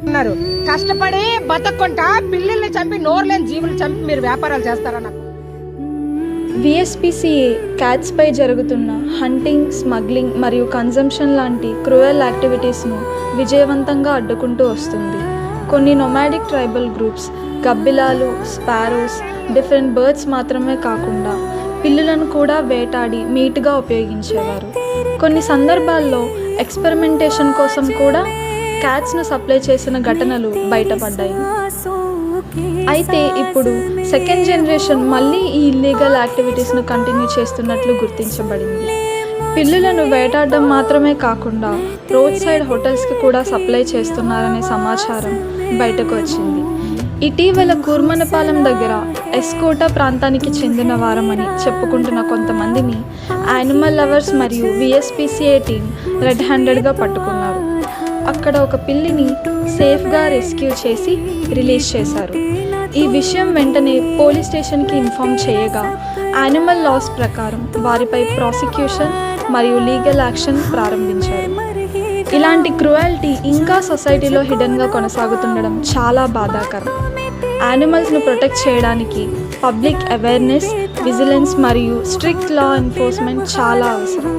ఉన్నారు. కష్టపడి బతక్కుంటా పిల్లల్ని చంపి నోరులేని జీవులు చంపి మీరు వ్యాపారాలు చేస్తారా? నాకు విఎస్పిసిఏ క్యాట్స్పై జరుగుతున్న హంటింగ్, స్మగ్లింగ్ మరియు కన్జంప్షన్ లాంటి క్రూయల్ యాక్టివిటీస్ను విజయవంతంగా అడ్డుకుంటూ వస్తుంది. కొన్ని నొమాడిక్ ట్రైబల్ గ్రూప్స్ గబ్బిలాలు, స్పారోస్, డిఫరెంట్ బర్డ్స్ మాత్రమే కాకుండా పిల్లులను కూడా వేటాడి మీట్గా ఉపయోగించేవారు. కొన్ని సందర్భాల్లో ఎక్స్పెరిమెంటేషన్ కోసం కూడా క్యాట్స్ను సప్లై చేసిన ఘటనలు బయటపడ్డాయి. అయితే ఇప్పుడు సెకండ్ జనరేషన్ మళ్ళీ ఈ ఇల్లీగల్ యాక్టివిటీస్ను కంటిన్యూ చేస్తున్నట్లు గుర్తించబడింది. పిల్లులను వేటాడడం మాత్రమే కాకుండా రోడ్ సైడ్ హోటల్స్కి కూడా సప్లై చేస్తున్నారనే సమాచారం బయటకు వచ్చింది. ఇటీవల కూర్మనపాలెం దగ్గర ఎస్కోటా ప్రాంతానికి చెందిన వారమని చెప్పుకుంటున్న కొంతమందిని యానిమల్ లవర్స్ మరియు విఎస్పిసిఏ టీం రెడ్ హ్యాండెడ్గా పట్టుకున్నారు. అక్కడ ఒక పిల్లిని సేఫ్గా రెస్క్యూ చేసి రిలీజ్ చేశారు. ఈ విషయం వెంటనే పోలీస్ స్టేషన్కి ఇన్ఫామ్ చేయగా యానిమల్ లాస్ ప్రకారం వారిపై ప్రాసిక్యూషన్ మరియు లీగల్ యాక్షన్ ప్రారంభించారు. ఇలాంటి క్రూయల్టీ ఇంకా సొసైటీలో హిడెన్గా కొనసాగుతుండడం చాలా బాధాకరం. యానిమల్స్ను ప్రొటెక్ట్ చేయడానికి పబ్లిక్ అవేర్నెస్, విజిలెన్స్ మరియు స్ట్రిక్ట్ లా ఎన్ఫోర్స్మెంట్ చాలా అవసరం.